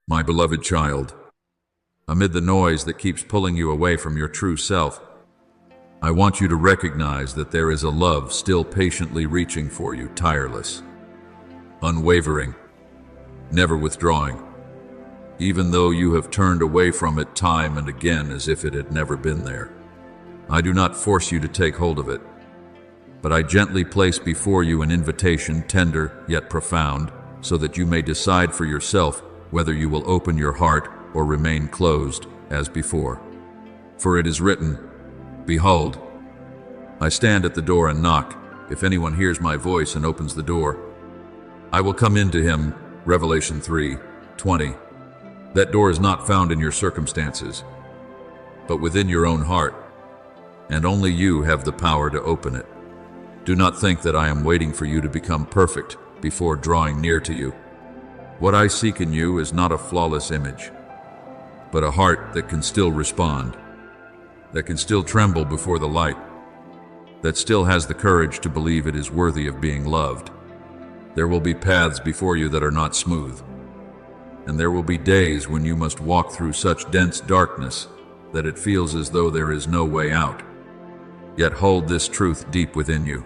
My beloved child, amid the noise that keeps pulling you away from your true self, I want you to recognize that there is a love still patiently reaching for you, tireless, unwavering, never withdrawing, even though you have turned away from it time and again as if it had never been there. I do not force you to take hold of it, but I gently place before you an invitation, tender yet profound, so that you may decide for yourself whether you will open your heart or remain closed as before. For it is written, "Behold, I stand at the door and knock. If anyone hears my voice and opens the door, I will come into him." Revelation 3:20. That door is not found in your circumstances, but within your own heart, and only you have the power to open it. Do not think that I am waiting for you to become perfect before drawing near to you. What I seek in you is not a flawless image, but a heart that can still respond, that can still tremble before the light, that still has the courage to believe it is worthy of being loved. There will be paths before you that are not smooth, and there will be days when you must walk through such dense darkness that it feels as though there is no way out. Yet hold this truth deep within you.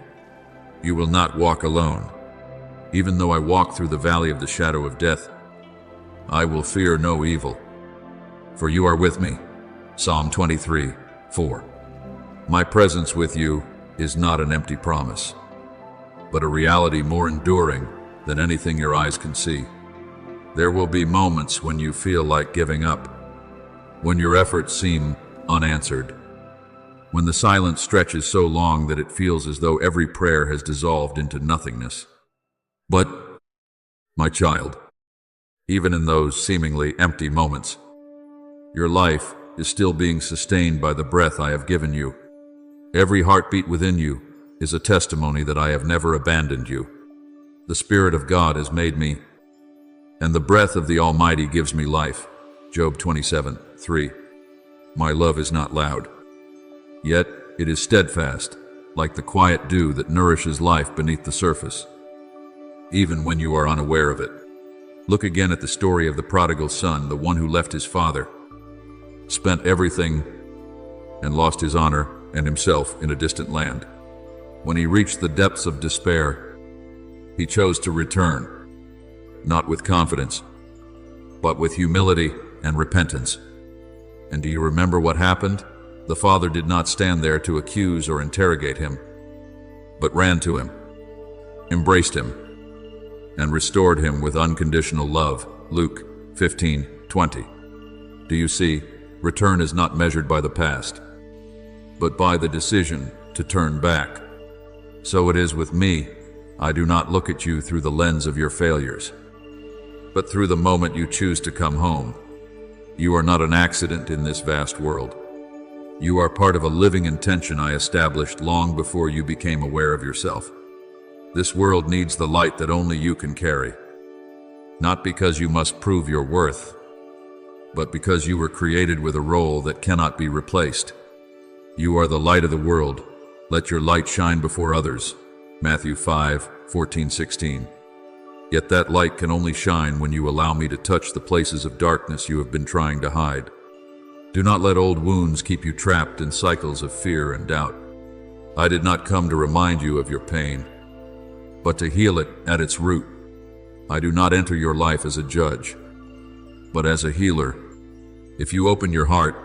You will not walk alone. Even though I walk through the valley of the shadow of death, I will fear no evil, for you are with me. Psalm 23:4. My presence with you is not an empty promise, but a reality more enduring than anything your eyes can see. There will be moments when you feel like giving up, when your efforts seem unanswered, when the silence stretches so long that it feels as though every prayer has dissolved into nothingness. But, my child, even in those seemingly empty moments, your life is still being sustained by the breath I have given you. Every heartbeat within you is a testimony that I have never abandoned you. The Spirit of God has made me, and the breath of the Almighty gives me life. Job 27:3. My love is not loud, yet it is steadfast, like the quiet dew that nourishes life beneath the surface, even when you are unaware of it. Look again at the story of the prodigal son, the one who left his father, spent everything, and lost his honor and himself in a distant land. When he reached the depths of despair, he chose to return, not with confidence, but with humility and repentance. And do you remember what happened? The father did not stand there to accuse or interrogate him, but ran to him, embraced him, and restored him with unconditional love. Luke 15:20. Do you see? Return is not measured by the past, but by the decision to turn back. So it is with me. I do not look at you through the lens of your failures, but through the moment you choose to come home. You are not an accident in this vast world. You are part of a living intention I established long before you became aware of yourself. This world needs the light that only you can carry, not because you must prove your worth, but because you were created with a role that cannot be replaced. You are the light of the world. Let your light shine before others. Matthew 5:14-16. Yet that light can only shine when you allow me to touch the places of darkness you have been trying to hide. Do not let old wounds keep you trapped in cycles of fear and doubt. I did not come to remind you of your pain, but to heal it at its root. I do not enter your life as a judge, but as a healer. If you open your heart,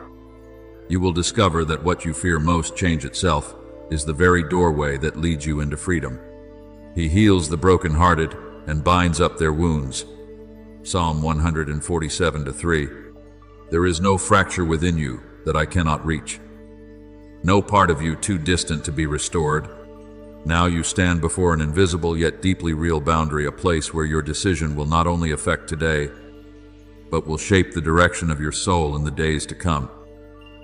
you will discover that what you fear most, change itself, is the very doorway that leads you into freedom. He heals the brokenhearted and binds up their wounds. Psalm 147:3. There is no fracture within you that I cannot reach, no part of you too distant to be restored. Now you stand before an invisible yet deeply real boundary, a place where your decision will not only affect today, but will shape the direction of your soul in the days to come.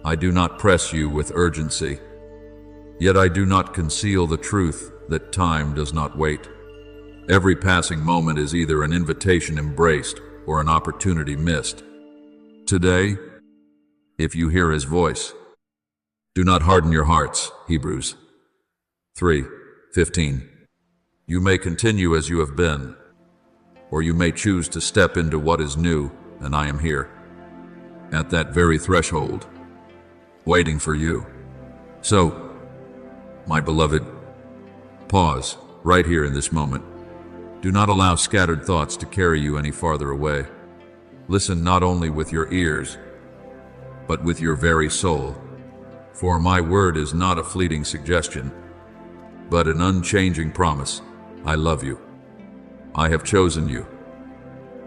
I do not press you with urgency, yet I do not conceal the truth that time does not wait. Every passing moment is either an invitation embraced or an opportunity missed. Today, if you hear his voice, do not harden your hearts. Hebrews 3:15. You may continue as you have been, or you may choose to step into what is new. and I am here, at that very threshold, waiting for you. So, my beloved, pause right here in this moment. Do not allow scattered thoughts to carry you any farther away. Listen not only with your ears, but with your very soul. For my word is not a fleeting suggestion, but an unchanging promise. I love you. I have chosen you.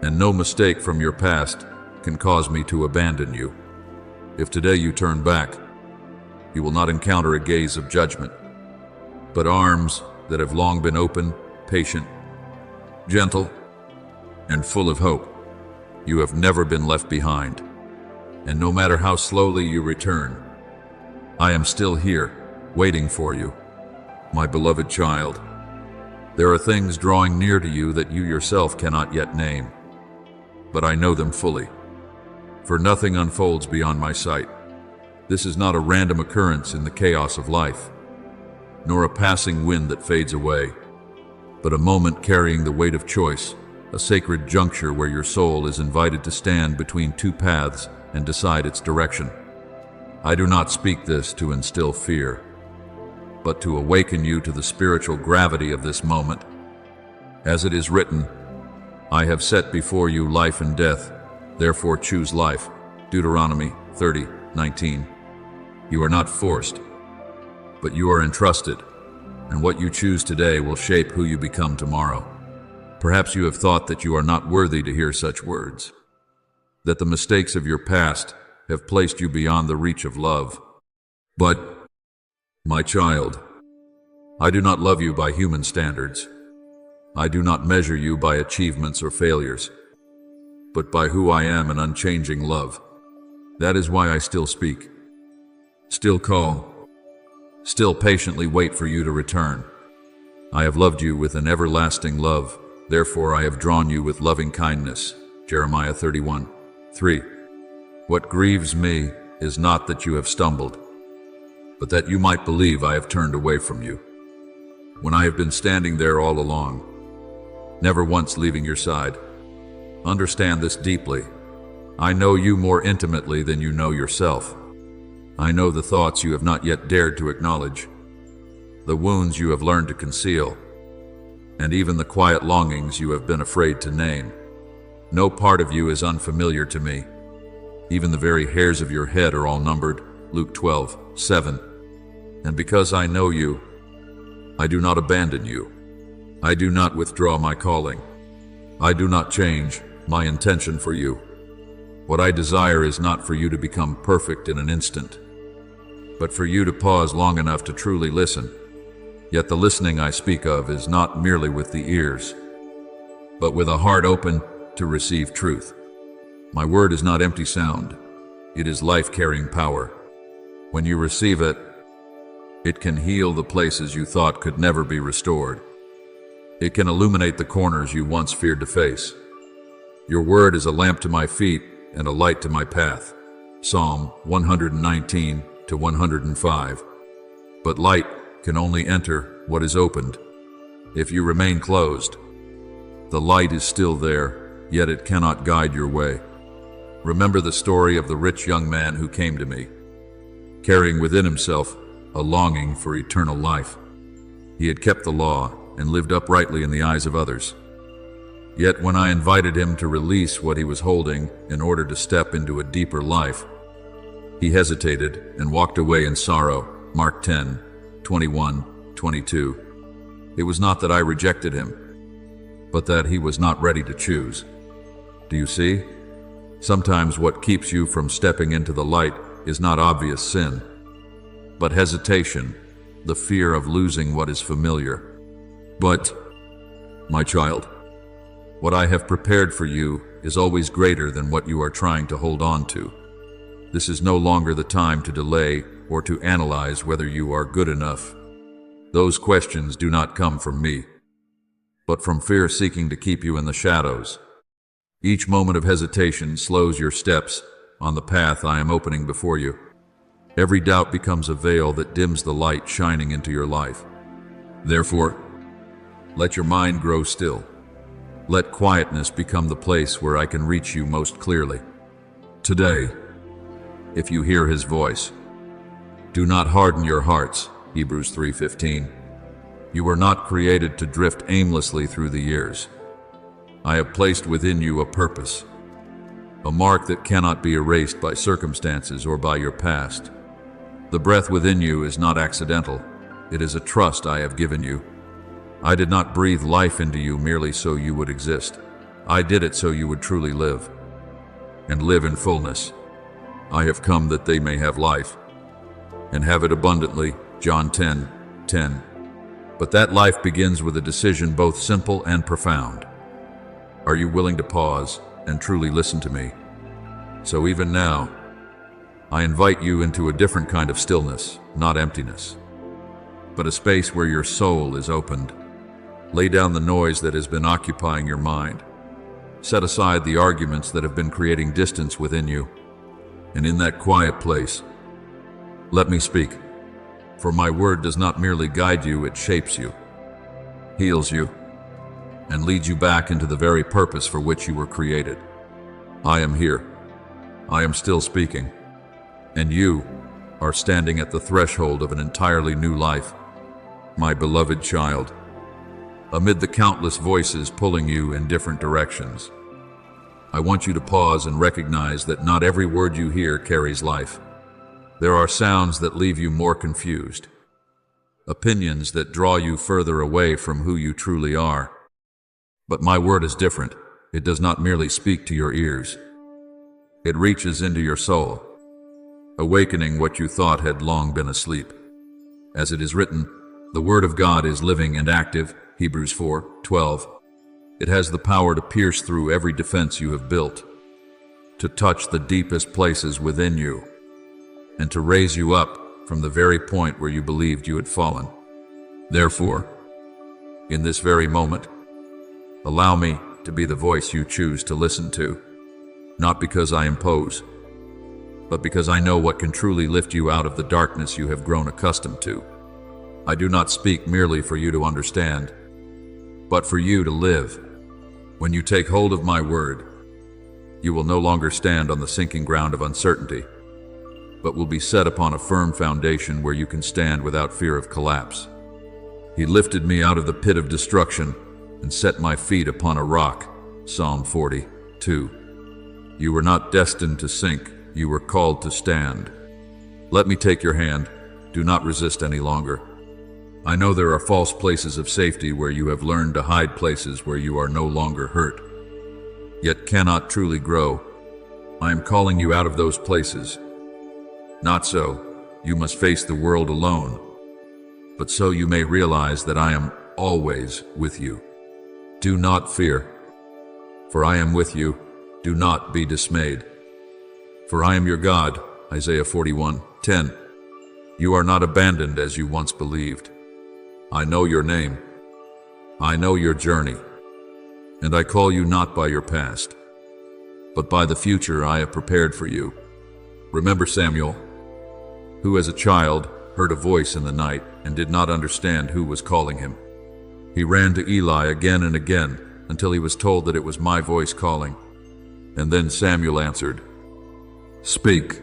And no mistake from your past can cause me to abandon you. If today you turn back, you will not encounter a gaze of judgment, but arms that have long been open, patient, gentle, and full of hope. You have never been left behind. And no matter how slowly you return, I am still here, waiting for you, my beloved child. There are things drawing near to you that you yourself cannot yet name, but I know them fully, for nothing unfolds beyond my sight. This is not a random occurrence in the chaos of life, nor a passing wind that fades away, but a moment carrying the weight of choice, a sacred juncture where your soul is invited to stand between two paths and decide its direction. I do not speak this to instill fear, but to awaken you to the spiritual gravity of this moment. As it is written, I have set before you life and death, therefore choose life. Deuteronomy 30:19. You are not forced, but you are entrusted, and what you choose today will shape who you become tomorrow. Perhaps you have thought that you are not worthy to hear such words, that the mistakes of your past have placed you beyond the reach of love. But, my child, I do not love you by human standards. I do not measure you by achievements or failures, but by who I am in unchanging love. That is why I still speak, still call, still patiently wait for you to return. I have loved you with an everlasting love, therefore I have drawn you with loving kindness. Jeremiah 31:3. What grieves me is not that you have stumbled, but that you might believe I have turned away from you, when I have been standing there all along, never once leaving your side. Understand this deeply. I know you more intimately than you know yourself. I know the thoughts you have not yet dared to acknowledge, the wounds you have learned to conceal, and even the quiet longings you have been afraid to name. No part of you is unfamiliar to me. Even the very hairs of your head are all numbered. Luke 12:7. And because I know you, I do not abandon you. I do not withdraw my calling. I do not change my intention for you. What I desire is not for you to become perfect in an instant, but for you to pause long enough to truly listen. Yet the listening I speak of is not merely with the ears, but with a heart open to receive truth. My word is not empty sound. It is life-carrying power. When you receive it, it can heal the places you thought could never be restored. It can illuminate the corners you once feared to face. Your word is a lamp to my feet and a light to my path. Psalm 119:105. But light can only enter what is opened. If you remain closed, the light is still there, yet it cannot guide your way. Remember the story of the rich young man who came to me, carrying within himself a longing for eternal life. He had kept the law and lived uprightly in the eyes of others. Yet when I invited him to release what he was holding in order to step into a deeper life, he hesitated and walked away in sorrow. Mark 10:21-22. It was not that I rejected him, but that he was not ready to choose. Do you see? Sometimes what keeps you from stepping into the light is not obvious sin, but hesitation, the fear of losing what is familiar. But, my child, what I have prepared for you is always greater than what you are trying to hold on to. This is no longer the time to delay or to analyze whether you are good enough. Those questions do not come from me, but from fear seeking to keep you in the shadows. Each moment of hesitation slows your steps on the path I am opening before you. Every doubt becomes a veil that dims the light shining into your life. Therefore, let your mind grow still. Let quietness become the place where I can reach you most clearly. Today, if you hear his voice, do not harden your hearts, Hebrews 3:15. You were not created to drift aimlessly through the years. I have placed within you a purpose, a mark that cannot be erased by circumstances or by your past. The breath within you is not accidental. It is a trust I have given you. I did not breathe life into you merely so you would exist. I did it so you would truly live, and live in fullness. I have come that they may have life, and have it abundantly, John 10:10. But that life begins with a decision both simple and profound. Are you willing to pause and truly listen to me? So even now, I invite you into a different kind of stillness, not emptiness, but a space where your soul is opened. Lay down the noise that has been occupying your mind. Set aside the arguments that have been creating distance within you. And in that quiet place, let me speak. For my word does not merely guide you, it shapes you, heals you, and leads you back into the very purpose for which you were created. I am here. I am still speaking. And you are standing at the threshold of an entirely new life, my beloved child. Amid the countless voices pulling you in different directions, I want you to pause and recognize that not every word you hear carries life. There are sounds that leave you more confused, opinions that draw you further away from who you truly are. But my word is different. It does not merely speak to your ears. It reaches into your soul, awakening what you thought had long been asleep. As it is written, the word of God is living and active, Hebrews 4:12. It has the power to pierce through every defense you have built, to touch the deepest places within you, and to raise you up from the very point where you believed you had fallen. Therefore, in this very moment, allow me to be the voice you choose to listen to, not because I impose, but because I know what can truly lift you out of the darkness you have grown accustomed to. I do not speak merely for you to understand, but for you to live. When you take hold of my word, you will no longer stand on the sinking ground of uncertainty, but will be set upon a firm foundation where you can stand without fear of collapse. He lifted me out of the pit of destruction and set my feet upon a rock, Psalm 42. You were not destined to sink, you were called to stand. Let me take your hand, do not resist any longer. I know there are false places of safety where you have learned to hide places where you are no longer hurt, yet cannot truly grow. I am calling you out of those places. Not so, you must face the world alone, but so you may realize that I am always with you. Do not fear, for I am with you. Do not be dismayed, for I am your God, Isaiah 41:10. You are not abandoned as you once believed. I know your name. I know your journey, and I call you not by your past, but by the future I have prepared for you. Remember Samuel, who as a child heard a voice in the night and did not understand who was calling him. He ran to Eli again and again until he was told that it was my voice calling. And then Samuel answered, "Speak,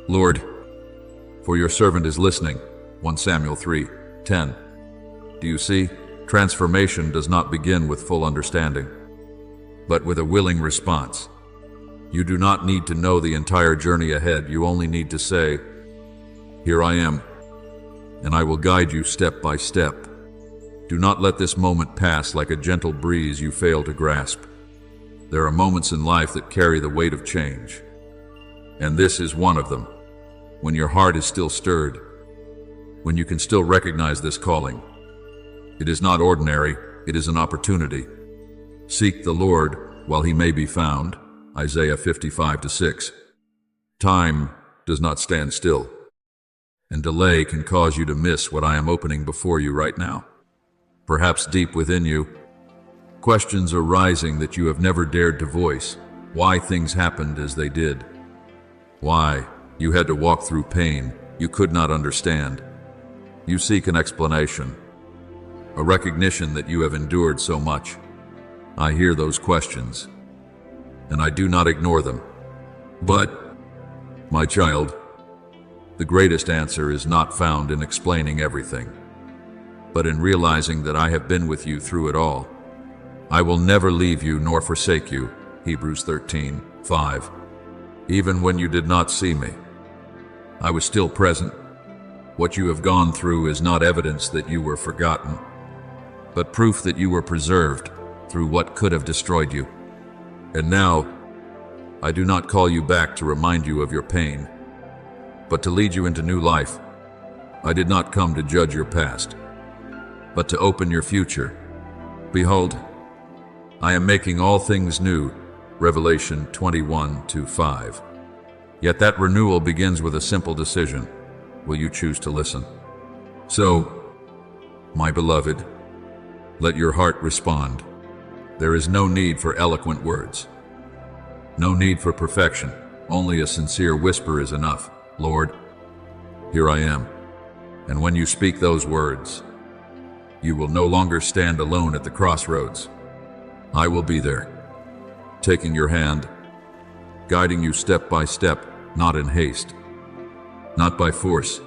Lord, for your servant is listening." 1 Samuel 3:10. Do you see? Transformation does not begin with full understanding, but with a willing response. You do not need to know the entire journey ahead. You only need to say, "Here I am, and I will guide you step by step." Do not let this moment pass like a gentle breeze you fail to grasp. There are moments in life that carry the weight of change, and this is one of them. When your heart is still stirred, when you can still recognize this calling. It is not ordinary, it is an opportunity. Seek the Lord while he may be found, Isaiah 55:6. Time does not stand still, and delay can cause you to miss what I am opening before you right now. Perhaps deep within you, questions are rising that you have never dared to voice. Why things happened as they did. Why you had to walk through pain you could not understand. You seek an explanation, a recognition that you have endured so much, I hear those questions, and I do not ignore them. But, my child, the greatest answer is not found in explaining everything, but in realizing that I have been with you through it all. I will never leave you nor forsake you, Hebrews 13:5. Even when you did not see me, I was still present. What you have gone through is not evidence that you were forgotten, but proof that you were preserved through what could have destroyed you. And now, I do not call you back to remind you of your pain, but to lead you into new life. I did not come to judge your past, but to open your future. Behold, I am making all things new, Revelation 21:5. Yet that renewal begins with a simple decision. Will you choose to listen? So, my beloved, let your heart respond. There is no need for eloquent words. No need for perfection. Only a sincere whisper is enough. Lord, here I am. And when you speak those words, you will no longer stand alone at the crossroads. I will be there, taking your hand, guiding you step by step, not in haste, not by force,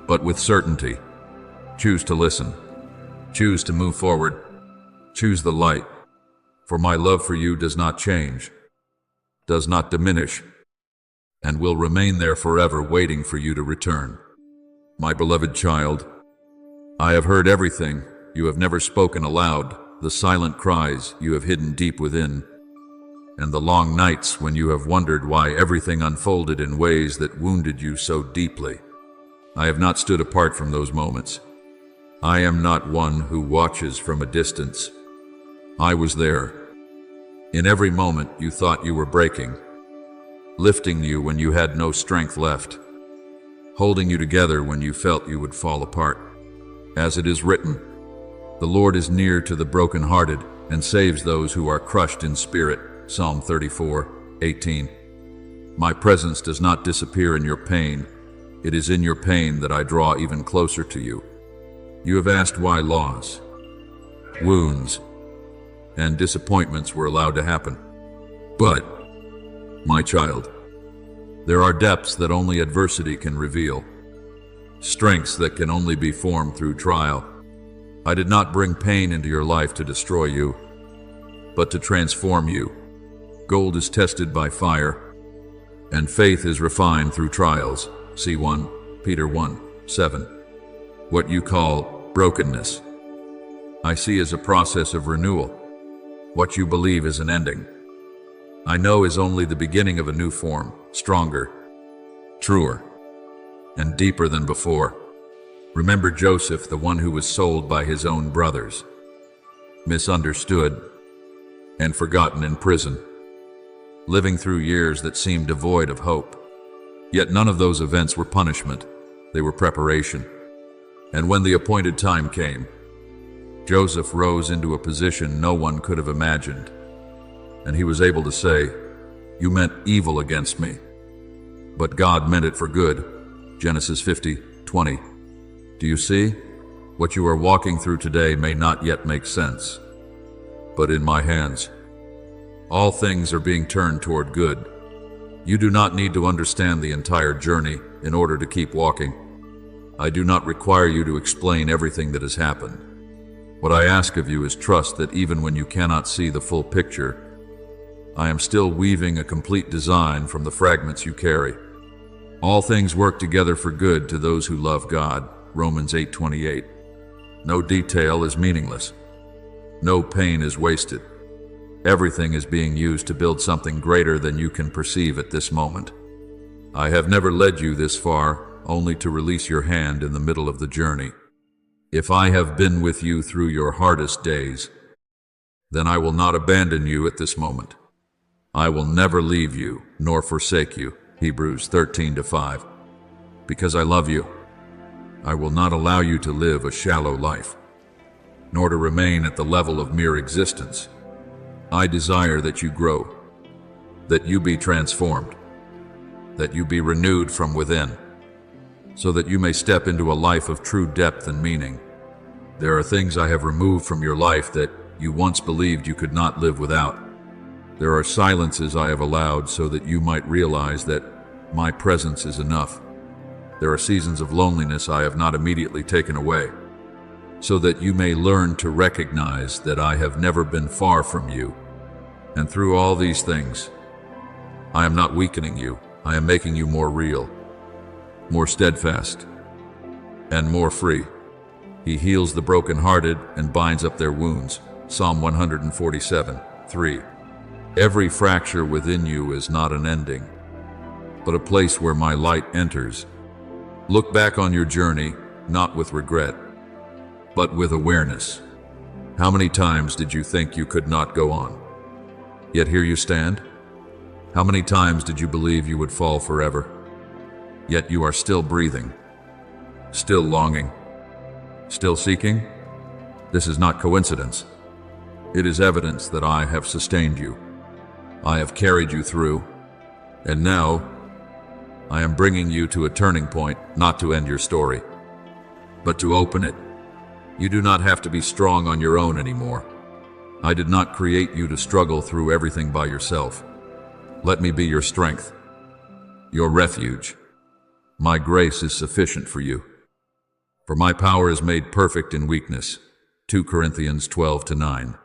but with certainty. Choose to listen. Choose to move forward. Choose the light, for my love for you does not change, does not diminish, and will remain there forever waiting for you to return. My beloved child, I have heard everything you have never spoken aloud, the silent cries you have hidden deep within, and the long nights when you have wondered why everything unfolded in ways that wounded you so deeply. I have not stood apart from those moments. I am not one who watches from a distance. I was there. In every moment you thought you were breaking, lifting you when you had no strength left, holding you together when you felt you would fall apart. As it is written, the Lord is near to the brokenhearted and saves those who are crushed in spirit. Psalm 34:18. My presence does not disappear in your pain. It is in your pain that I draw even closer to you. You have asked why loss, wounds, and disappointments were allowed to happen. But, my child, there are depths that only adversity can reveal, strengths that can only be formed through trial. I did not bring pain into your life to destroy you, but to transform you. Gold is tested by fire, and faith is refined through trials. See 1 Peter 1:7. What you call brokenness, I see as a process of renewal. What you believe is an ending, I know is only the beginning of a new form, stronger, truer, and deeper than before. Remember Joseph, the one who was sold by his own brothers, misunderstood, and forgotten in prison, living through years that seemed devoid of hope. Yet none of those events were punishment, they were preparation. And when the appointed time came, Joseph rose into a position no one could have imagined, and he was able to say, "You meant evil against me, but God meant it for good." Genesis 50:20. Do you see? What you are walking through today may not yet make sense, but in my hands, all things are being turned toward good. You do not need to understand the entire journey in order to keep walking. I do not require you to explain everything that has happened. What I ask of you is trust that even when you cannot see the full picture, I am still weaving a complete design from the fragments you carry. All things work together for good to those who love God. Romans 8:28. No detail is meaningless. No pain is wasted. Everything is being used to build something greater than you can perceive at this moment. I have never led you this far, only to release your hand in the middle of the journey. If I have been with you through your hardest days, then I will not abandon you at this moment. I will never leave you nor forsake you. Hebrews 13:5. Because I love you, I will not allow you to live a shallow life, nor to remain at the level of mere existence. I desire that you grow, that you be transformed, that you be renewed from within, so that you may step into a life of true depth and meaning. There are things I have removed from your life that you once believed you could not live without. There are silences I have allowed so that you might realize that my presence is enough. There are seasons of loneliness I have not immediately taken away, so that you may learn to recognize that I have never been far from you. And through all these things, I am not weakening you. I am making you more real, more steadfast, and more free. He heals the brokenhearted and binds up their wounds. Psalm 147:3. Every fracture within you is not an ending, but a place where my light enters. Look back on your journey, not with regret, but with awareness. How many times did you think you could not go on? Yet here you stand. How many times did you believe you would fall forever? Yet you are still breathing, still longing, still seeking. This is not coincidence. It is evidence that I have sustained you. I have carried you through, and now I am bringing you to a turning point, not to end your story, but to open it. You do not have to be strong on your own anymore. I did not create you to struggle through everything by yourself. Let me be your strength, your refuge. My grace is sufficient for you, for my power is made perfect in weakness. 2 Corinthians 12:9.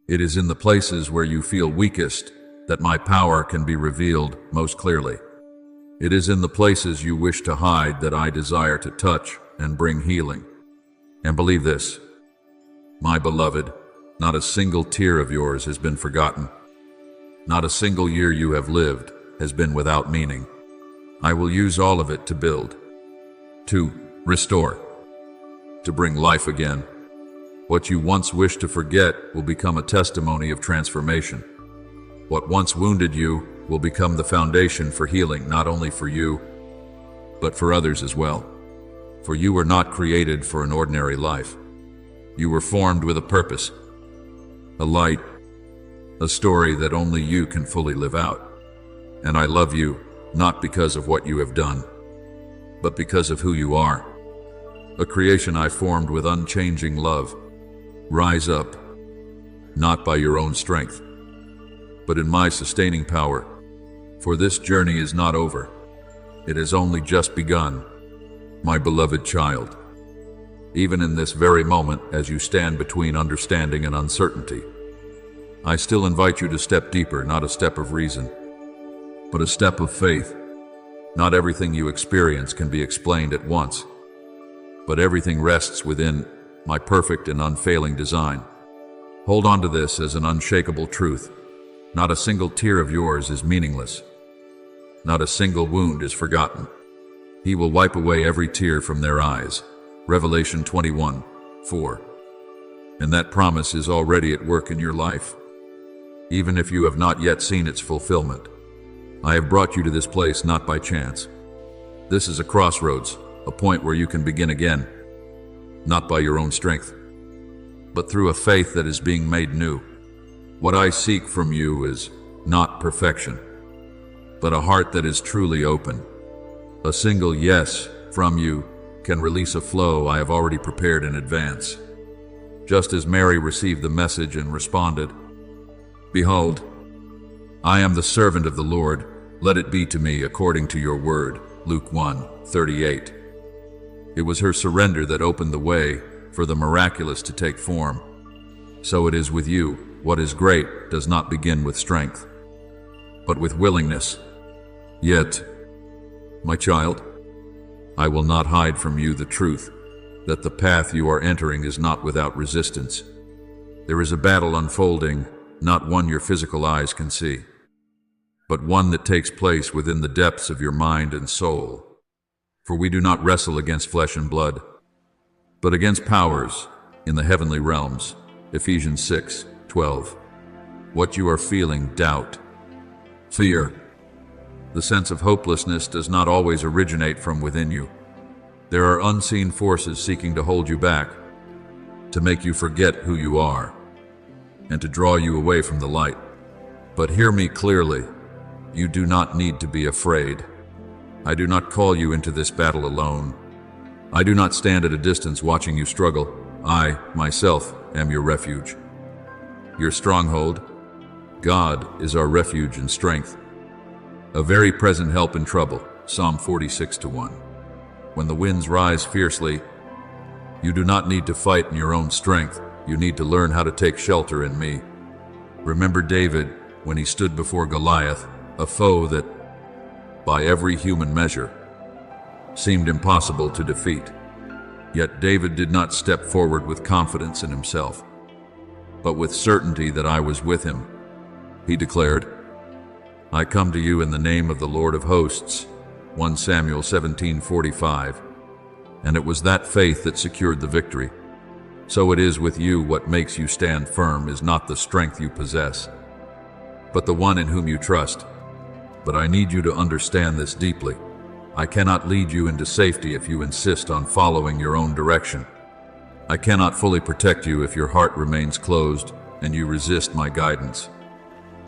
It is in the places where you feel weakest that my power can be revealed most clearly. It is in the places you wish to hide that I desire to touch and bring healing. And believe this, my beloved, not a single tear of yours has been forgotten. Not a single year you have lived has been without meaning. I will use all of it to build, to restore, to bring life again. What you once wished to forget will become a testimony of transformation. What once wounded you will become the foundation for healing, not only for you, but for others as well. For you were not created for an ordinary life. You were formed with a purpose, a light, a story that only you can fully live out. And I love you, not because of what you have done, but because of who you are. A creation I formed with unchanging love. Rise up, not by your own strength, but in my sustaining power. For this journey is not over. It has only just begun, my beloved child. Even in this very moment, as you stand between understanding and uncertainty, I still invite you to step deeper, not a step of reason, but a step of faith. Not everything you experience can be explained at once, but everything rests within my perfect and unfailing design. Hold on to this as an unshakable truth. Not a single tear of yours is meaningless. Not a single wound is forgotten. He will wipe away every tear from their eyes. Revelation 21:4. And that promise is already at work in your life, even if you have not yet seen its fulfillment. I have brought you to this place not by chance. This is a crossroads, a point where you can begin again, not by your own strength, but through a faith that is being made new. What I seek from you is not perfection, but a heart that is truly open. A single yes from you can release a flow I have already prepared in advance. Just as Mary received the message and responded, "Behold, I am the servant of the Lord. Let it be to me according to your word." Luke 1:38. It was her surrender that opened the way for the miraculous to take form. So it is with you. What is great does not begin with strength, but with willingness. Yet, my child, I will not hide from you the truth that the path you are entering is not without resistance. There is a battle unfolding, not one your physical eyes can see, but one that takes place within the depths of your mind and soul. For we do not wrestle against flesh and blood, but against powers in the heavenly realms. Ephesians 6:12. What you are feeling, doubt, fear, the sense of hopelessness does not always originate from within you. There are unseen forces seeking to hold you back, to make you forget who you are, and to draw you away from the light. But hear me clearly, you do not need to be afraid. I do not call you into this battle alone. I do not stand at a distance watching you struggle. I, myself, am your refuge. your stronghold. God is our refuge and strength, a very present help in trouble. Psalm 46:1. When the winds rise fiercely, you do not need to fight in your own strength. You need to learn how to take shelter in me. Remember David when he stood before Goliath, a foe that, by every human measure, seemed impossible to defeat. Yet David did not step forward with confidence in himself, but with certainty that I was with him. He declared, I come to you in the name of the Lord of hosts. 1 Samuel 17:45. And it was that faith that secured the victory. So it is with you. What makes you stand firm is not the strength you possess, but the one in whom you trust. But I need you to understand this deeply. I cannot lead you into safety if you insist on following your own direction. I cannot fully protect you if your heart remains closed and you resist my guidance.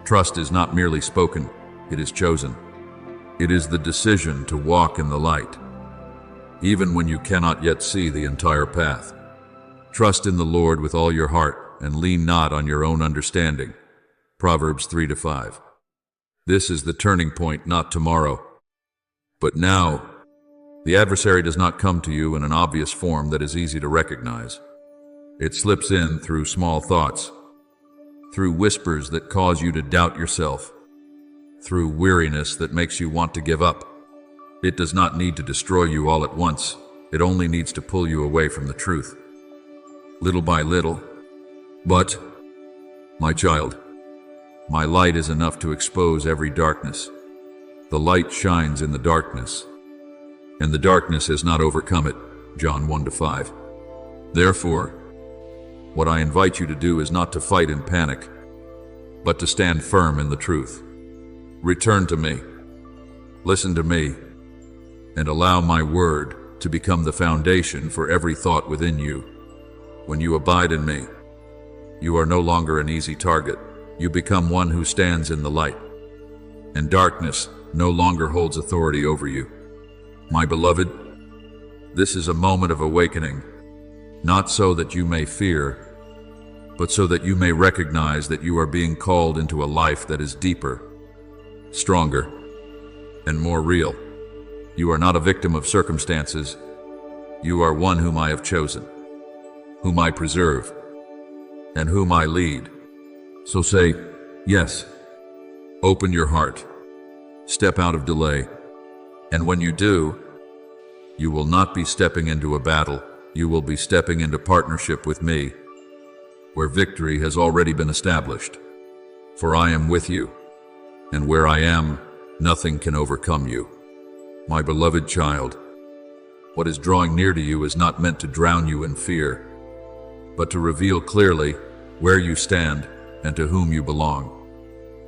Trust is not merely spoken, it is chosen. It is the decision to walk in the light, even when you cannot yet see the entire path. Trust in the Lord with all your heart and lean not on your own understanding. Proverbs 3-5. This is the turning point, not tomorrow, but now. The adversary does not come to you in an obvious form that is easy to recognize. It slips in through small thoughts, through whispers that cause you to doubt yourself, through weariness that makes you want to give up. It does not need to destroy you all at once. It only needs to pull you away from the truth, little by little. But, my child, my light is enough to expose every darkness. The light shines in the darkness, and the darkness has not overcome it. John 1-5. Therefore, what I invite you to do is not to fight in panic, but to stand firm in the truth. Return to me, listen to me, and allow my word to become the foundation for every thought within you. When you abide in me, you are no longer an easy target. You become one who stands in the light, and darkness no longer holds authority over you. My beloved, this is a moment of awakening, not so that you may fear, but so that you may recognize that you are being called into a life that is deeper, stronger, and more real. You are not a victim of circumstances. You are one whom I have chosen, whom I preserve, and whom I lead. So say, yes. Open your heart. Step out of delay. And when you do, you will not be stepping into a battle. You will be stepping into partnership with me, where victory has already been established. For I am with you, and where I am, nothing can overcome you. My beloved child, what is drawing near to you is not meant to drown you in fear, but to reveal clearly where you stand and to whom you belong.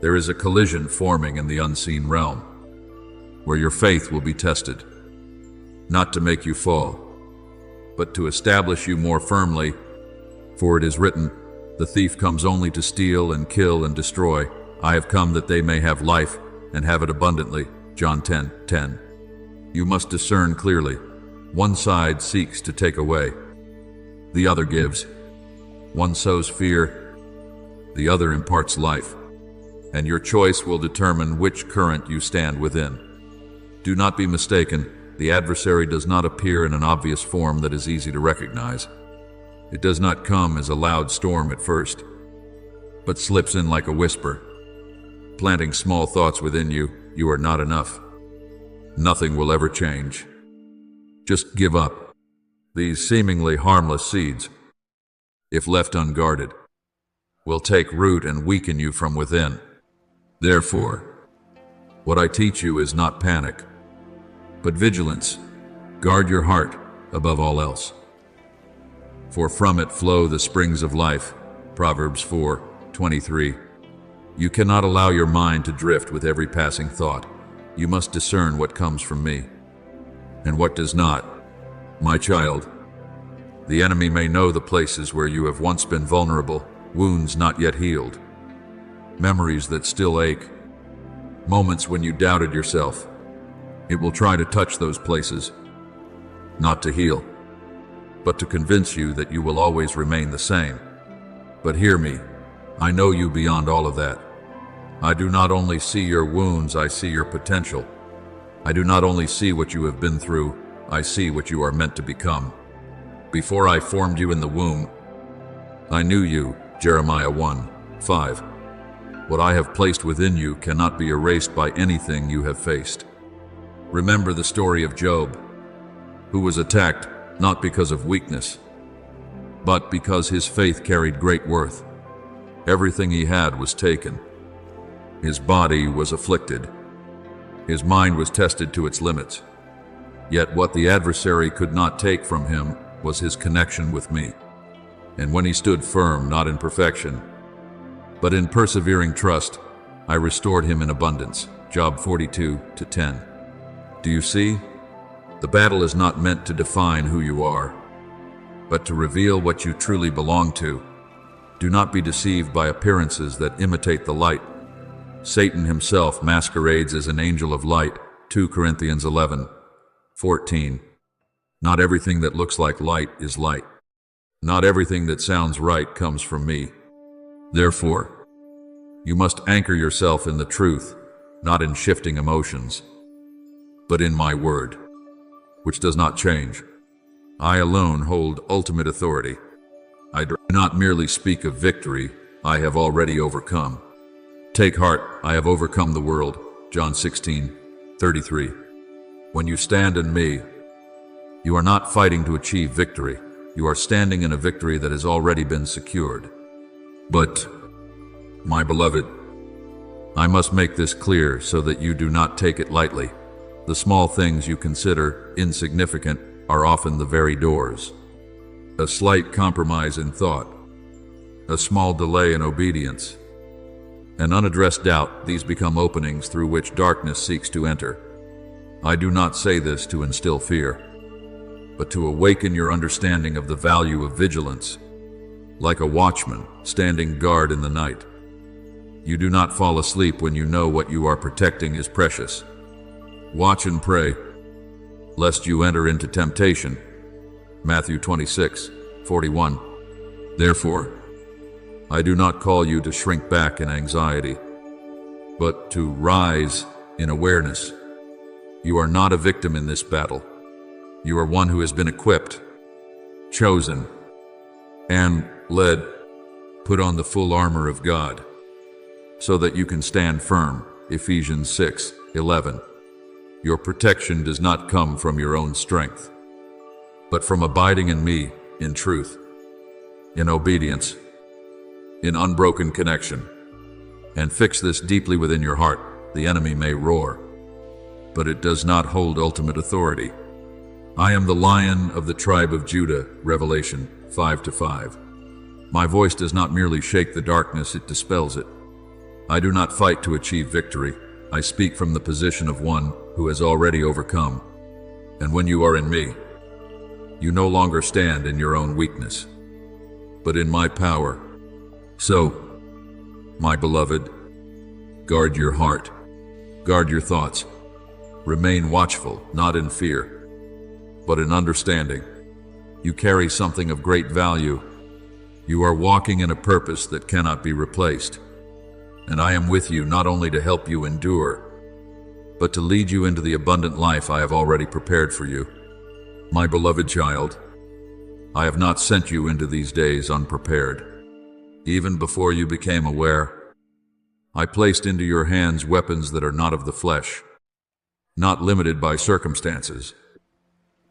There is a collision forming in the unseen realm, where your faith will be tested, not to make you fall, but to establish you more firmly. For it is written, the thief comes only to steal and kill and destroy. I have come that they may have life and have it abundantly. John 10:10. You must discern clearly. One side seeks to take away, the other gives. One sows fear, the other imparts life. And your choice will determine which current you stand within. Do not be mistaken. The adversary does not appear in an obvious form that is easy to recognize. It does not come as a loud storm at first, but slips in like a whisper, planting small thoughts within you. You are not enough. Nothing will ever change. Just give up. These seemingly harmless seeds, if left unguarded, will take root and weaken you from within. Therefore, what I teach you is not panic, but vigilance. Guard your heart above all else, for from it flow the springs of life. Proverbs 4:23. You cannot allow your mind to drift with every passing thought. You must discern what comes from me and what does not. My child, the enemy may know the places where you have once been vulnerable, wounds not yet healed, memories that still ache, moments when you doubted yourself. It will try to touch those places, not to heal, but to convince you that you will always remain the same. But hear me, I know you beyond all of that. I do not only see your wounds, I see your potential. I do not only see what you have been through, I see what you are meant to become. Before I formed you in the womb, I knew you, Jeremiah 1:5. What I have placed within you cannot be erased by anything you have faced. Remember the story of Job, who was attacked not because of weakness, but because his faith carried great worth. Everything he had was taken. His body was afflicted. His mind was tested to its limits. Yet what the adversary could not take from him was his connection with me. And when he stood firm, not in perfection, but in persevering trust, I restored him in abundance. Job 42:10. Do you see? The battle is not meant to define who you are, but to reveal what you truly belong to. Do not be deceived by appearances that imitate the light. Satan himself masquerades as an angel of light. 2 Corinthians 11:14. Not everything that looks like light is light. Not everything that sounds right comes from me. Therefore, you must anchor yourself in the truth, not in shifting emotions, but in my word, which does not change. I alone hold ultimate authority. I do not merely speak of victory, I have already overcome. Take heart, I have overcome the world. John 16:33. When you stand in me, you are not fighting to achieve victory. You are standing in a victory that has already been secured. But, my beloved, I must make this clear so that you do not take it lightly. The small things you consider insignificant are often the very doors. A slight compromise in thought, a small delay in obedience, an unaddressed doubt, these become openings through which darkness seeks to enter. I do not say this to instill fear, but to awaken your understanding of the value of vigilance, like a watchman standing guard in the night. You do not fall asleep when you know what you are protecting is precious. Watch and pray, lest you enter into temptation. Matthew 26:41. Therefore, I do not call you to shrink back in anxiety, but to rise in awareness. You are not a victim in this battle. You are one who has been equipped, chosen, and led. Put on the full armor of God, so that you can stand firm. Ephesians 6:11. Your protection does not come from your own strength, but from abiding in me, in truth, in obedience, in unbroken connection. And fix this deeply within your heart. The enemy may roar, but it does not hold ultimate authority. I am the Lion of the tribe of Judah, Revelation 5:5. My voice does not merely shake the darkness, it dispels it. I do not fight to achieve victory. I speak from the position of one who has already overcome. And when you are in me, you no longer stand in your own weakness, but in my power. So, my beloved, guard your heart, guard your thoughts. Remain watchful, not in fear, but in understanding. You carry something of great value. You are walking in a purpose that cannot be replaced. And I am with you not only to help you endure, but to lead you into the abundant life I have already prepared for you. My beloved child, I have not sent you into these days unprepared. Even before you became aware, I placed into your hands weapons that are not of the flesh, not limited by circumstances,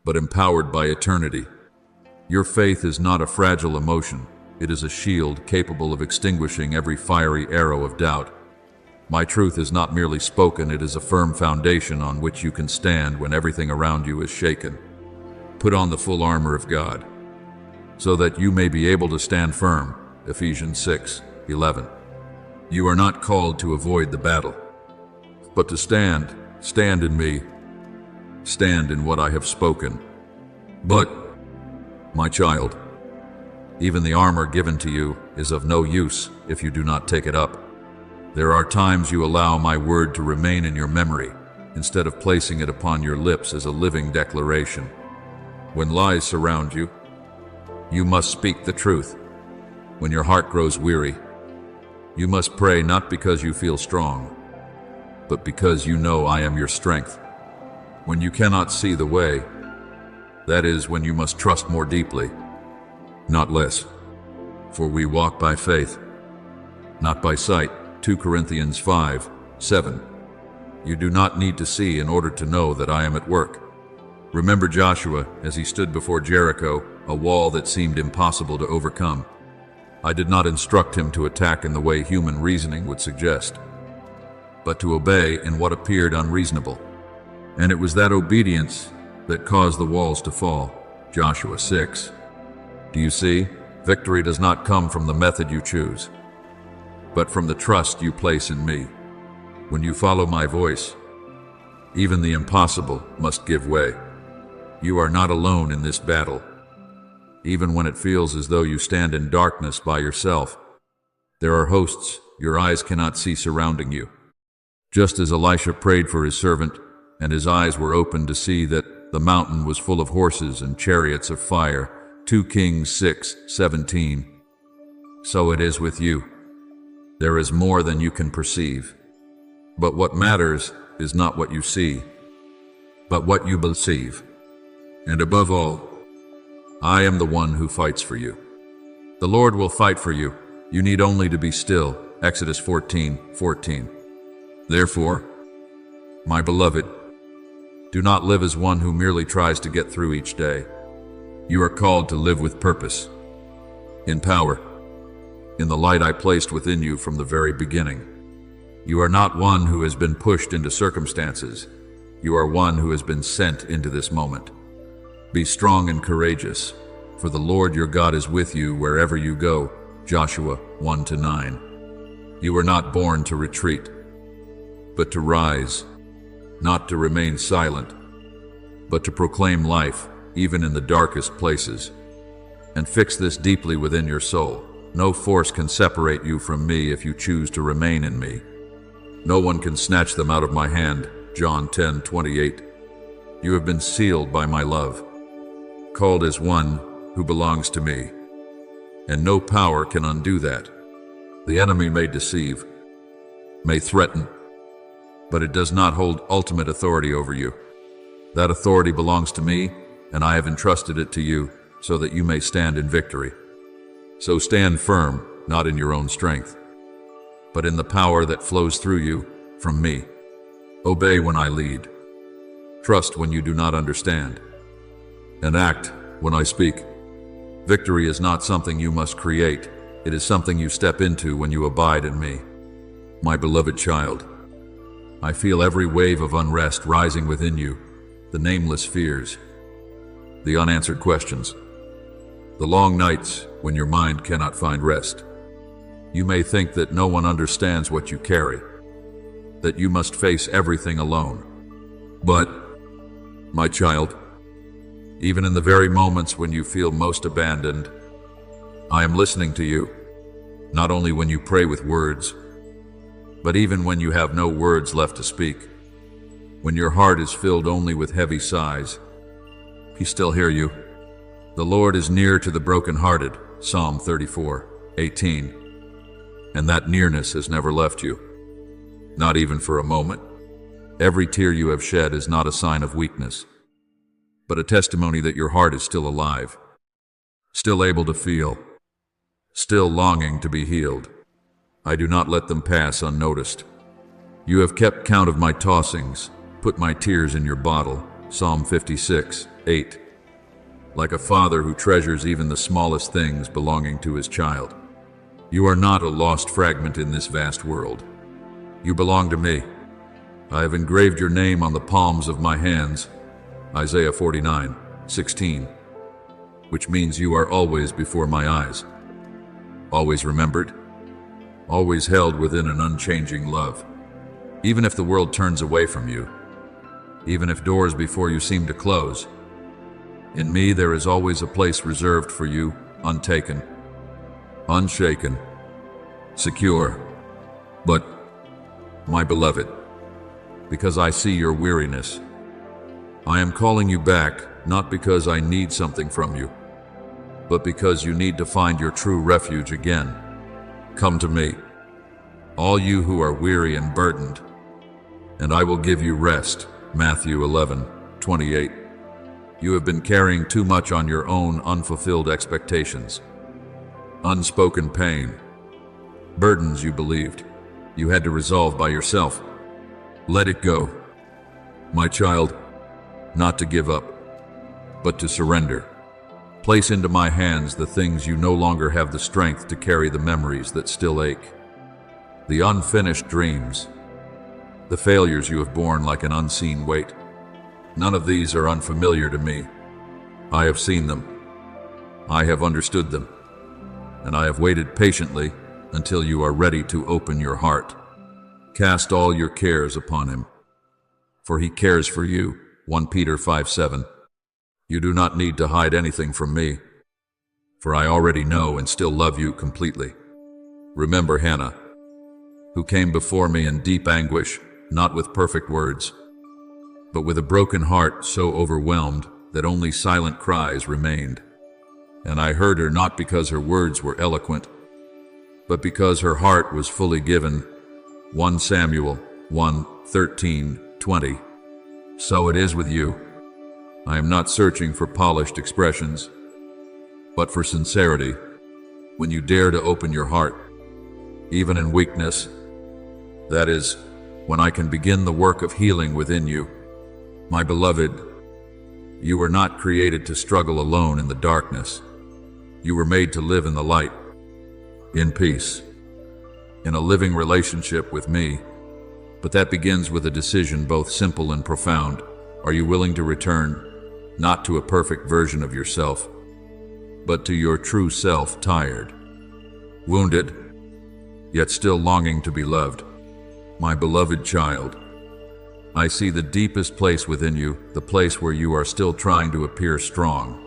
but empowered by eternity. Your faith is not a fragile emotion. It is a shield capable of extinguishing every fiery arrow of doubt. My truth is not merely spoken, it is a firm foundation on which you can stand when everything around you is shaken. Put on the full armor of God, so that you may be able to stand firm. Ephesians 6:11. You are not called to avoid the battle, but to stand in me, stand in what I have spoken. But, my child, even the armor given to you is of no use if you do not take it up. There are times you allow my word to remain in your memory, instead of placing it upon your lips as a living declaration. When lies surround you, you must speak the truth. When your heart grows weary, You must pray not because you feel strong, but because you know I am your strength. When you cannot see the way, that is when you must trust more deeply, not less. For we walk by faith, not by sight. 2 Corinthians 5:7. You do not need to see in order to know that I am at work. Remember Joshua as he stood before Jericho, a wall that seemed impossible to overcome. I did not instruct him to attack in the way human reasoning would suggest, but to obey in what appeared unreasonable. And it was that obedience that caused the walls to fall. Joshua 6. Do you see? Victory does not come from the method you choose, but from the trust you place in me. When you follow my voice, even the impossible must give way. You are not alone in this battle. Even when it feels as though you stand in darkness by yourself, there are hosts your eyes cannot see surrounding you. Just as Elisha prayed for his servant, and his eyes were opened to see that the mountain was full of horses and chariots of fire. 2 Kings 6:17. So it is with you. There is more than you can perceive. But what matters is not what you see, but what you believe. And above all, I am the one who fights for you. The Lord will fight for you. You need only to be still. Exodus 14:14. Therefore, my beloved, do not live as one who merely tries to get through each day. You are called to live with purpose, in power, in the light I placed within you from the very beginning. You are not one who has been pushed into circumstances. You are one who has been sent into this moment. Be strong and courageous, for the Lord your God is with you wherever you go. Joshua 1-9. You were not born to retreat, but to rise, not to remain silent, but to proclaim life, even in the darkest places. And fix this deeply within your soul. No force can separate you from me if you choose to remain in me. No one can snatch them out of my hand. John 10:28. You have been sealed by my love, called as one who belongs to me, and no power can undo that. The enemy may deceive, may threaten, but it does not hold ultimate authority over you. That authority belongs to me, and I have entrusted it to you so that you may stand in victory. So stand firm, not in your own strength, but in the power that flows through you from me. Obey when I lead. Trust when you do not understand, and act when I speak. Victory is not something you must create. It is something you step into when you abide in me. My beloved child, I feel every wave of unrest rising within you, the nameless fears, the unanswered questions, the long nights when your mind cannot find rest. You may think that no one understands what you carry, that you must face everything alone. But, my child, even in the very moments when you feel most abandoned, I am listening to you, not only when you pray with words, but even when you have no words left to speak. When your heart is filled only with heavy sighs, He still hears you. The Lord is near to the brokenhearted, Psalm 34:18. And that nearness has never left you, not even for a moment. Every tear you have shed is not a sign of weakness, but a testimony that your heart is still alive, still able to feel, still longing to be healed. I do not let them pass unnoticed. You have kept count of my tossings, put my tears in your bottle, Psalm 56:8. Like a father who treasures even the smallest things belonging to his child. You are not a lost fragment in this vast world. You belong to me. I have engraved your name on the palms of my hands, Isaiah 49:16, which means you are always before my eyes, always remembered, always held within an unchanging love. Even if the world turns away from you, even if doors before you seem to close, in me there is always a place reserved for you, untaken, unshaken, secure. But, my beloved, because I see your weariness, I am calling you back, not because I need something from you, but because you need to find your true refuge again. Come to me. all you who are weary and burdened, and I will give you rest. Matthew 11:28. You have been carrying too much on your own unfulfilled expectations, unspoken pain, burdens you believed you had to resolve by yourself. Let it go, my child, not to give up, but to surrender. Place into my hands the things you no longer have the strength to carry, the memories that still ache, the unfinished dreams, the failures you have borne like an unseen weight. None of these are unfamiliar to me. I have seen them. I have understood them. And I have waited patiently until you are ready to open your heart. Cast all your cares upon him, for he cares for you. 1 Peter 5:7. You do not need to hide anything from me, for I already know and still love you completely. Remember Hannah, who came before me in deep anguish, not with perfect words, but with a broken heart so overwhelmed that only silent cries remained. And I heard her not because her words were eloquent, but because her heart was fully given. 1 Samuel 1:13-20. So it is with you. I am not searching for polished expressions, but for sincerity. When you dare to open your heart, even in weakness, that is, when I can begin the work of healing within you. My beloved, you were not created to struggle alone in the darkness. You were made to live in the light, in peace, in a living relationship with me. But that begins with a decision both simple and profound. Are you willing to return, not to a perfect version of yourself, but to your true self, tired, wounded, yet still longing to be loved? My beloved child, I see the deepest place within you, the place where you are still trying to appear strong,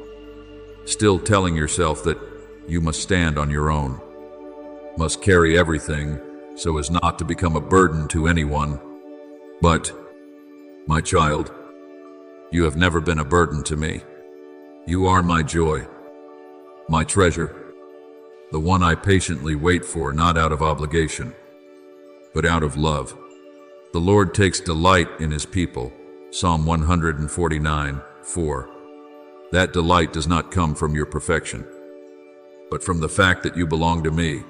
still telling yourself that you must stand on your own, must carry everything so as not to become a burden to anyone. But, my child, you have never been a burden to me. You are my joy, my treasure, the one I patiently wait for, not out of obligation, but out of love. The Lord takes delight in his people. Psalm 149:4. That delight does not come from your perfection, but from the fact that you belong to me.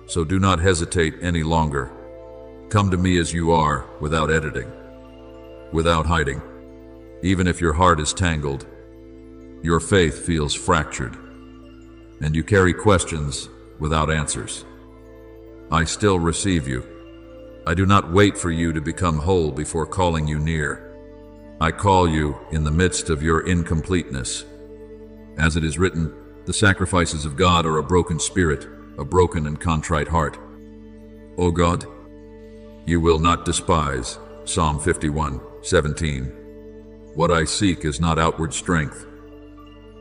So do not hesitate any longer. Come to me as you are, without editing, without hiding. Even if your heart is tangled, your faith feels fractured, and you carry questions without answers, I still receive you. I do not wait for you to become whole before calling you near. I call you in the midst of your incompleteness. As it is written, the sacrifices of God are a broken spirit, a broken and contrite heart. O God, you will not despise. Psalm 51:17. What I seek is not outward strength,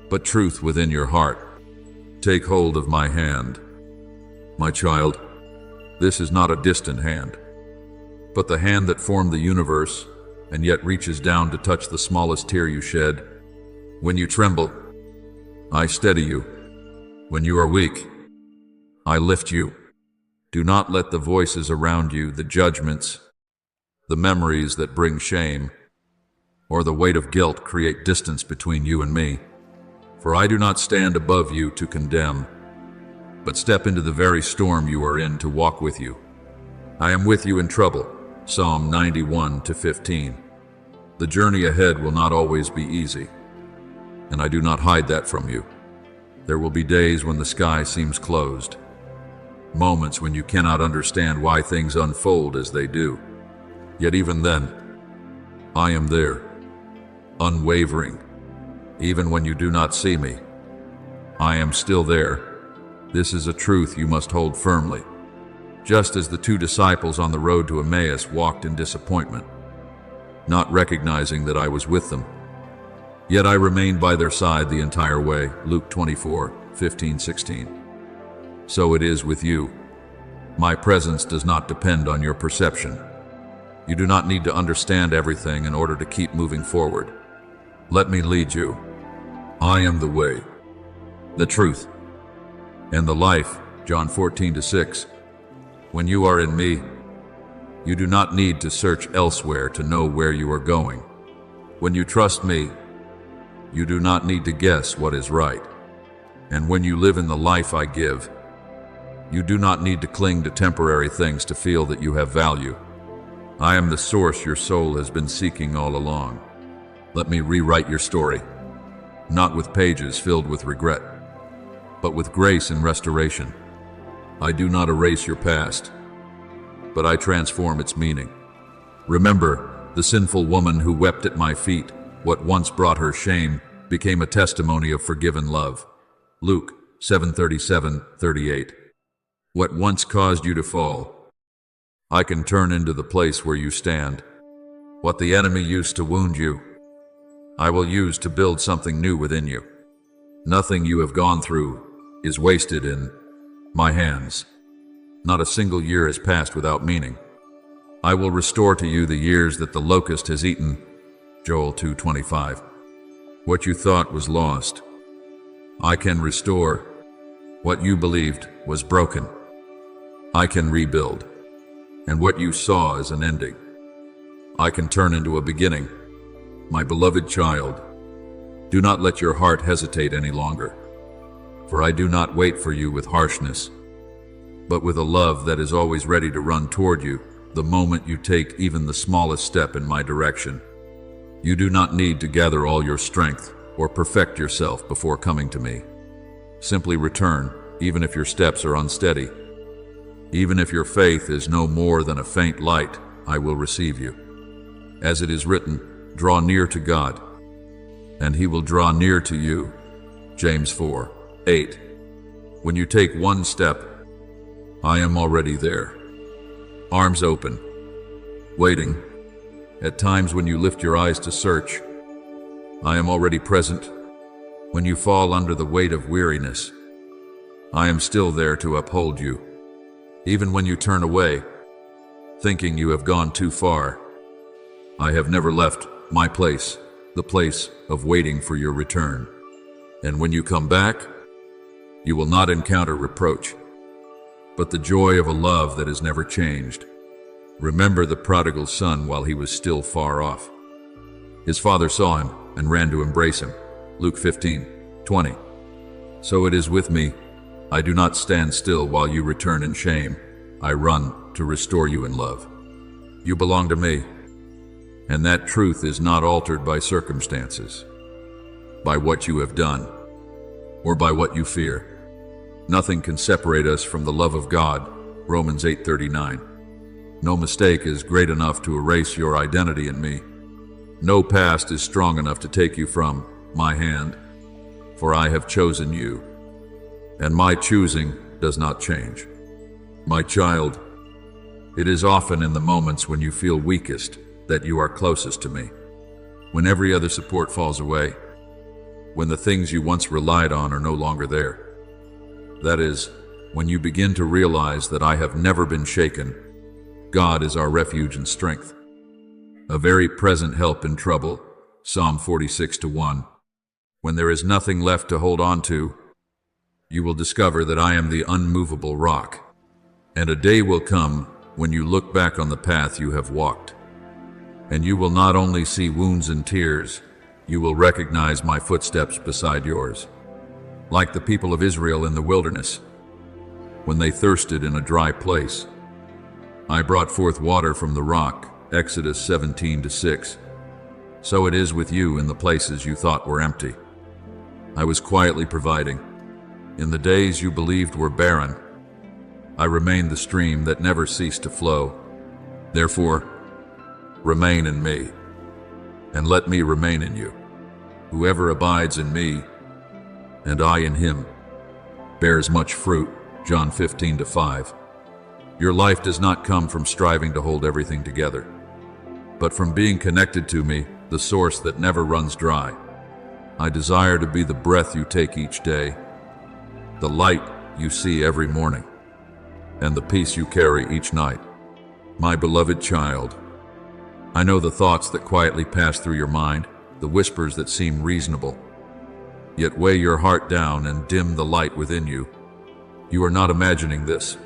but truth within your heart. Take hold of my hand. My child, this is not a distant hand, but the hand that formed the universe and yet reaches down to touch the smallest tear you shed. When you tremble, I steady you. When you are weak, I lift you. Do not let the voices around you, the judgments, the memories that bring shame, or the weight of guilt create distance between you and me. For I do not stand above you to condemn, but step into the very storm you are in to walk with you. I am with you in trouble. Psalm 91:15. The journey ahead will not always be easy, and I do not hide that from you. There will be days when the sky seems closed, moments when you cannot understand why things unfold as they do. Yet even then, I am there, unwavering. Even when you do not see me, I am still there. This is a truth you must hold firmly. Just as the two disciples on the road to Emmaus walked in disappointment, not recognizing that I was with them, yet I remained by their side the entire way. Luke 24:15-16. So it is with you. My presence does not depend on your perception. You do not need to understand everything in order to keep moving forward. Let me lead you. I am the way, the truth, and the life. John 14:6. When you are in me, you do not need to search elsewhere to know where you are going. When you trust me, you do not need to guess what is right. And when you live in the life I give, you do not need to cling to temporary things to feel that you have value. I am the source your soul has been seeking all along. Let me rewrite your story, not with pages filled with regret, but with grace and restoration. I do not erase your past, but I transform its meaning. Remember, the sinful woman who wept at my feet, what once brought her shame, became a testimony of forgiven love. Luke 7:37-38. What once caused you to fall, I can turn into the place where you stand. What the enemy used to wound you, I will use to build something new within you. Nothing you have gone through is wasted in my hands. Not a single year has passed without meaning. I will restore to you the years that the locust has eaten. Joel 2:25. What you thought was lost, I can restore. What you believed was broken, I can rebuild. And what you saw as an ending, I can turn into a beginning. My beloved child, do not let your heart hesitate any longer, for I do not wait for you with harshness, but with a love that is always ready to run toward you the moment you take even the smallest step in my direction. You do not need to gather all your strength or perfect yourself before coming to me. Simply return, even if your steps are unsteady. Even if your faith is no more than a faint light, I will receive you. As it is written, draw near to God, and he will draw near to you. James 4:8. When you take one step, I am already there. Arms open, waiting. At times when you lift your eyes to search, I am already present. When you fall under the weight of weariness, I am still there to uphold you. Even when you turn away, thinking you have gone too far, I have never left my place, the place of waiting for your return. And when you come back, you will not encounter reproach, but the joy of a love that has never changed. Remember the prodigal son while he was still far off. His father saw him and ran to embrace him. Luke 15:20. So it is with me. I do not stand still while you return in shame. I run to restore you in love. You belong to me, and that truth is not altered by circumstances, by what you have done, or by what you fear. Nothing can separate us from the love of God. Romans 8:39. No mistake is great enough to erase your identity in me. No past is strong enough to take you from my hand, for I have chosen you, and my choosing does not change. My child, it is often in the moments when you feel weakest that you are closest to me, when every other support falls away, when the things you once relied on are no longer there. That is, when you begin to realize that I have never been shaken. God is our refuge and strength, a very present help in trouble. Psalm 46:1. When there is nothing left to hold on to, you will discover that I am the unmovable rock. And a day will come when you look back on the path you have walked, and you will not only see wounds and tears, you will recognize my footsteps beside yours. Like the people of Israel in the wilderness, when they thirsted in a dry place, I brought forth water from the rock. Exodus 17:6. So it is with you in the places you thought were empty. I was quietly providing. In the days you believed were barren, I remained the stream that never ceased to flow. Therefore, remain in me, and let me remain in you. Whoever abides in me, and I in him, bears much fruit. John 15:5. Your life does not come from striving to hold everything together, but from being connected to me, the source that never runs dry. I desire to be the breath you take each day, the light you see every morning, and the peace you carry each night. My beloved child, I know the thoughts that quietly pass through your mind, the whispers that seem reasonable, yet weigh your heart down and dim the light within you. You are not imagining this.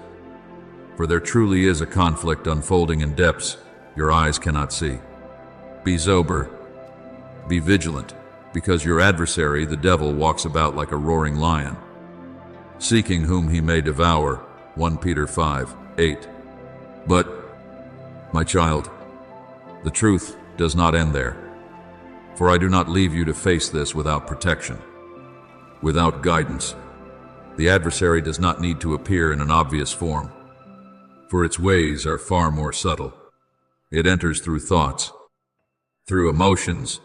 for there truly is a conflict unfolding in depths your eyes cannot see. Be sober, be vigilant, because your adversary, the devil, walks about like a roaring lion, seeking whom he may devour. 1 Peter 5:8. But, my child, the truth does not end there, for I do not leave you to face this without protection, without guidance. The adversary does not need to appear in an obvious form, for its ways are far more subtle. It enters through thoughts, through emotions,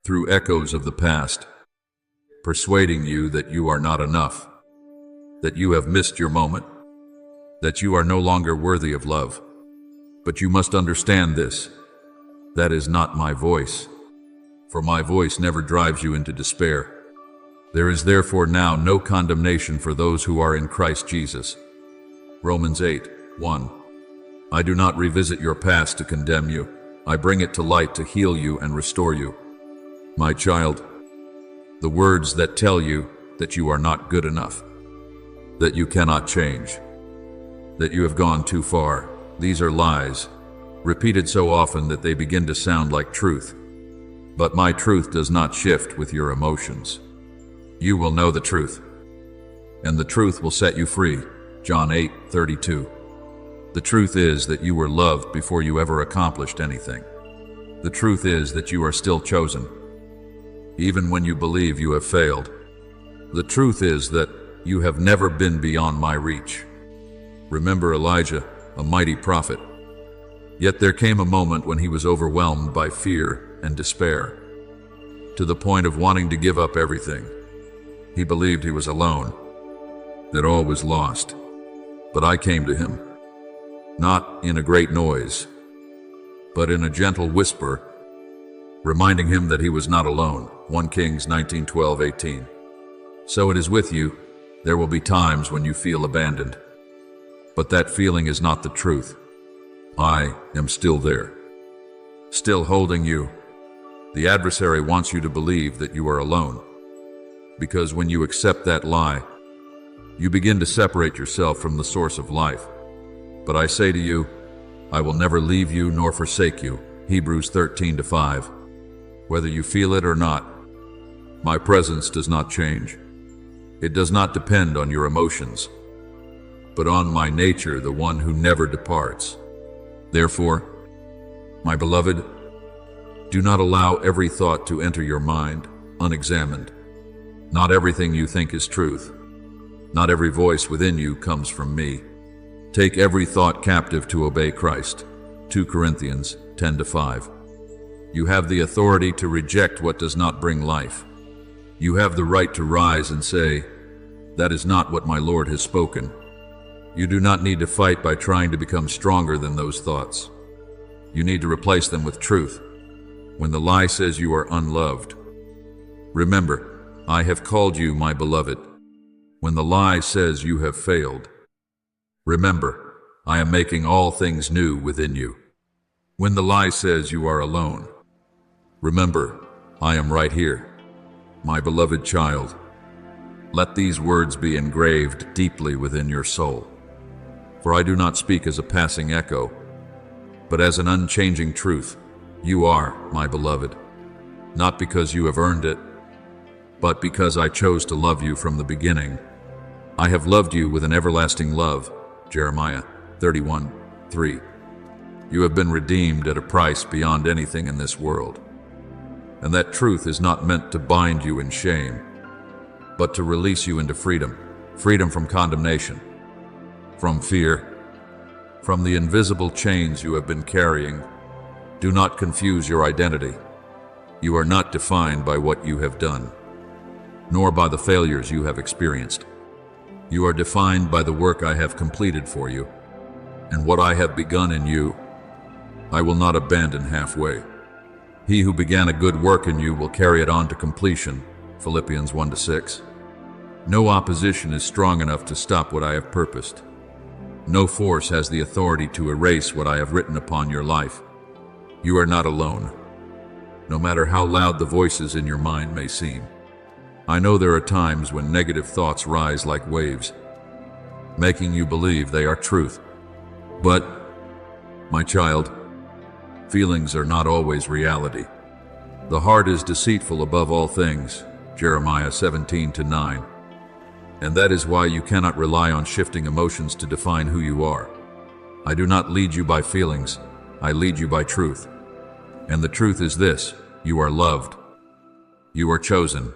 through echoes of the past, persuading you that you are not enough, that you have missed your moment, that you are no longer worthy of love. But you must understand this: that is not my voice, for my voice never drives you into despair. There is therefore now no condemnation for those who are in Christ Jesus. Romans 8:1. I do not revisit your past to condemn you. I bring it to light to heal you and restore you. My child, the words that tell you that you are not good enough, that you cannot change, that you have gone too far, these are lies, repeated so often that they begin to sound like truth. But my truth does not shift with your emotions. You will know the truth, and the truth will set you free. John 8:32. The truth is that you were loved before you ever accomplished anything. The truth is that you are still chosen, even when you believe you have failed. The truth is that you have never been beyond my reach. Remember Elijah, a mighty prophet. Yet there came a moment when he was overwhelmed by fear and despair, to the point of wanting to give up everything. He believed he was alone, that all was lost. But I came to him, not in a great noise, but in a gentle whisper, reminding him that he was not alone. 1 Kings 19:12-18. So it is with you. There will be times when you feel abandoned, but that feeling is not the truth. I am still there, still holding you. The adversary wants you to believe that you are alone, because when you accept that lie, you begin to separate yourself from the source of life. But I say to you, I will never leave you nor forsake you. Hebrews 13:5. Whether you feel it or not, my presence does not change. It does not depend on your emotions, but on my nature, the one who never departs. Therefore, my beloved, do not allow every thought to enter your mind unexamined. Not everything you think is truth. Not every voice within you comes from me. Take every thought captive to obey Christ. 2 Corinthians 10:5. You have the authority to reject what does not bring life. You have the right to rise and say, that is not what my Lord has spoken. You do not need to fight by trying to become stronger than those thoughts. You need to replace them with truth. When the lie says you are unloved, remember, I have called you my beloved. When the lie says you have failed, remember, I am making all things new within you. When the lie says you are alone, remember, I am right here, my beloved child. Let these words be engraved deeply within your soul. For I do not speak as a passing echo, but as an unchanging truth. You are my beloved, not because you have earned it, but because I chose to love you from the beginning. I have loved you with an everlasting love. Jeremiah 31:3. You have been redeemed at a price beyond anything in this world. And that truth is not meant to bind you in shame, but to release you into freedom. Freedom from condemnation, from fear, from the invisible chains you have been carrying. Do not confuse your identity. You are not defined by what you have done, nor by the failures you have experienced. You are defined by the work I have completed for you, and what I have begun in you, I will not abandon halfway. He who began a good work in you will carry it on to completion. Philippians 1-6. No opposition is strong enough to stop what I have purposed. No force has the authority to erase what I have written upon your life. You are not alone, no matter how loud the voices in your mind may seem. I know there are times when negative thoughts rise like waves, making you believe they are truth. But, my child, feelings are not always reality. The heart is deceitful above all things, Jeremiah 17:9. And that is why you cannot rely on shifting emotions to define who you are. I do not lead you by feelings, I lead you by truth. And the truth is this: you are loved. You are chosen.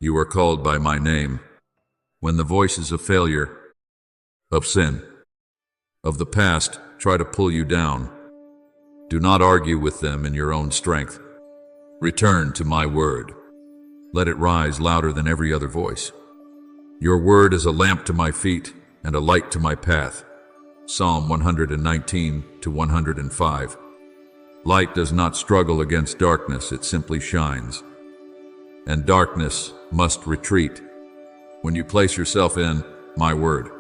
You are called by my name. When the voices of failure, of sin, of the past try to pull you down, do not argue with them in your own strength. Return to my word. Let it rise louder than every other voice. Your word is a lamp to my feet and a light to my path. Psalm 119:105. Light does not struggle against darkness, it simply shines. And darkness must retreat when you place yourself in my word.